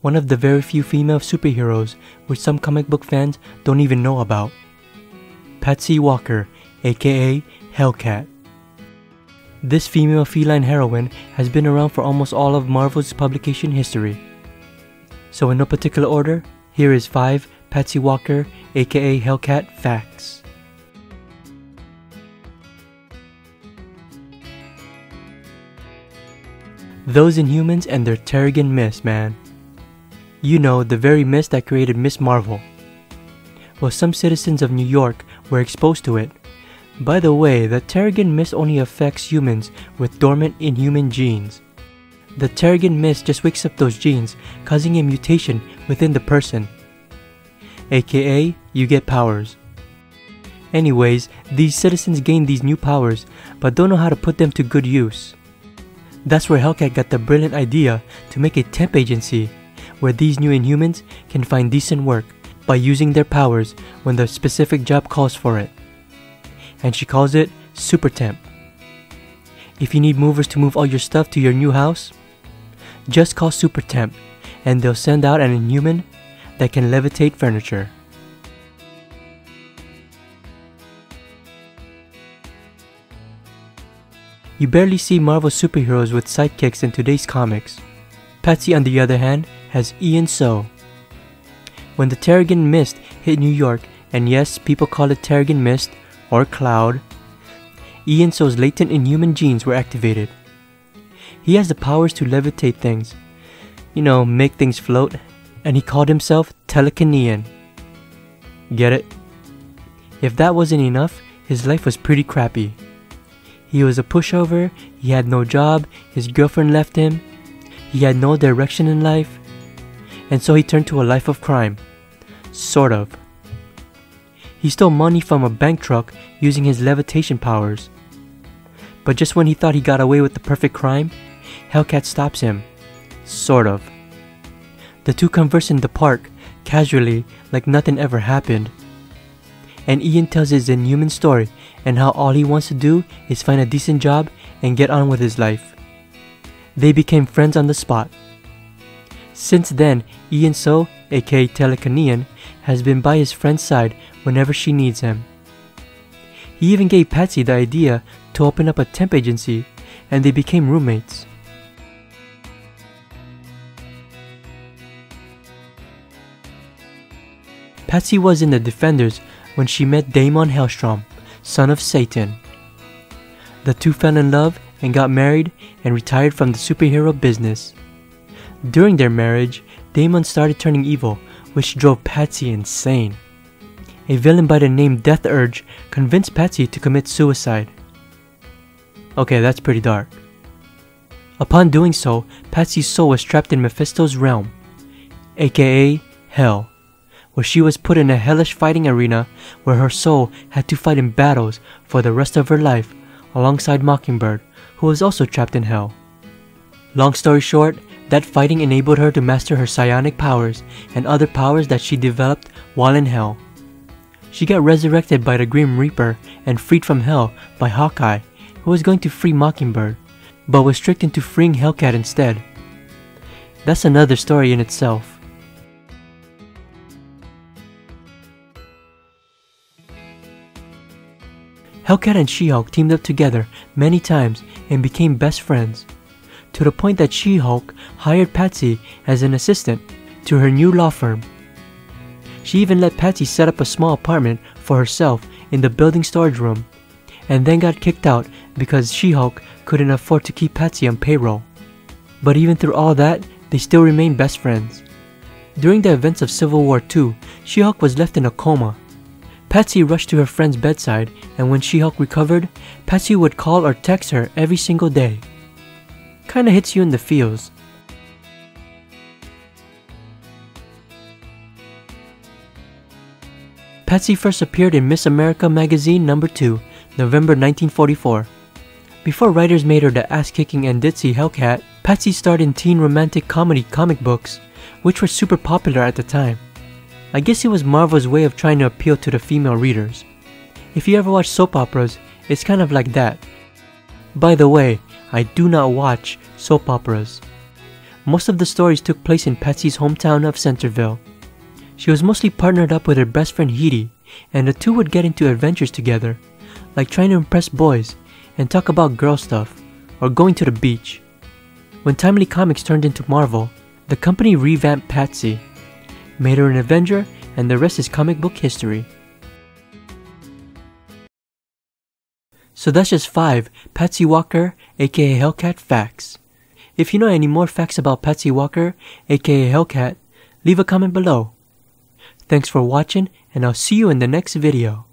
one of the very few female superheroes which some comic book fans don't even know about. Patsy Walker, aka Hellcat. This female feline heroine has been around for almost all of Marvel's publication history. So in no particular order, here is 5 Patsy Walker, aka Hellcat facts. Those Inhumans and their Terrigen Mist, man. You know, the very mist that created Miss Marvel. Well, some citizens of New York were exposed to it. By the way, the Terrigen Mist only affects humans with dormant Inhuman genes. The Terrigen Mist just wakes up those genes, causing a mutation within the person. AKA, you get powers. Anyways, these citizens gain these new powers, but don't know how to put them to good use. That's where Hellcat got the brilliant idea to make a temp agency, where these new Inhumans can find decent work by using their powers when the specific job calls for it. And she calls it Super Temp. If you need movers to move all your stuff to your new house, just call Super Temp and they'll send out an Inhuman that can levitate furniture. You barely see Marvel superheroes with sidekicks in today's comics. Patsy, on the other hand, has Ian So. When the Terrigen Mist hit New York, and yes, people call it Terrigen Mist or Cloud, Ian So's latent Inhuman genes were activated. He has the powers to levitate things, you know, make things float, and he called himself Telekinean. Get it? If that wasn't enough, his life was pretty crappy. He was a pushover, he had no job, his girlfriend left him, he had no direction in life, and so he turned to a life of crime. Sort of. He stole money from a bank truck using his levitation powers. But just when he thought he got away with the perfect crime, Hellcat stops him. Sort of. The two converse in the park, casually, like nothing ever happened. And Ian tells his Inhuman story and how all he wants to do is find a decent job and get on with his life. They became friends on the spot. Since then, Ian So, aka Telekinean, has been by his friend's side whenever she needs him. He even gave Patsy the idea to open up a temp agency, and they became roommates. Patsy was in the Defenders when she met Damon Hellstrom, son of Satan. The two fell in love and got married and retired from the superhero business. During their marriage, Damon started turning evil, which drove Patsy insane. A villain by the name Death Urge convinced Patsy to commit suicide. Okay, that's pretty dark. Upon doing so, Patsy's soul was trapped in Mephisto's realm, aka Hell, where she was put in a hellish fighting arena where her soul had to fight in battles for the rest of her life alongside Mockingbird, who was also trapped in Hell. Long story short, that fighting enabled her to master her psionic powers and other powers that she developed while in Hell. She got resurrected by the Grim Reaper and freed from Hell by Hawkeye, who was going to free Mockingbird, but was tricked into freeing Hellcat instead. That's another story in itself. Hellcat and She-Hulk teamed up together many times and became best friends, to the point that She-Hulk hired Patsy as an assistant to her new law firm. She even let Patsy set up a small apartment for herself in the building storage room, and then got kicked out because She-Hulk couldn't afford to keep Patsy on payroll. But even through all that, they still remained best friends. During the events of Civil War II, She-Hulk was left in a coma. Patsy rushed to her friend's bedside, and when She-Hulk recovered, Patsy would call or text her every single day. Kinda hits you in the feels. Patsy first appeared in Miss America magazine number 2, November 1944. Before writers made her the ass-kicking and ditzy Hellcat, Patsy starred in teen romantic comedy comic books, which were super popular at the time. I guess it was Marvel's way of trying to appeal to the female readers. If you ever watch soap operas, it's kind of like that. By the way, I do not watch soap operas. Most of the stories took place in Patsy's hometown of Centerville. She was mostly partnered up with her best friend Edie, and the two would get into adventures together, like trying to impress boys and talk about girl stuff, or going to the beach. When Timely Comics turned into Marvel, the company revamped Patsy, made her an Avenger, and the rest is comic book history. So that's just 5 Patsy Walker aka Hellcat facts. If you know any more facts about Patsy Walker aka Hellcat, leave a comment below. Thanks for watching, and I'll see you in the next video.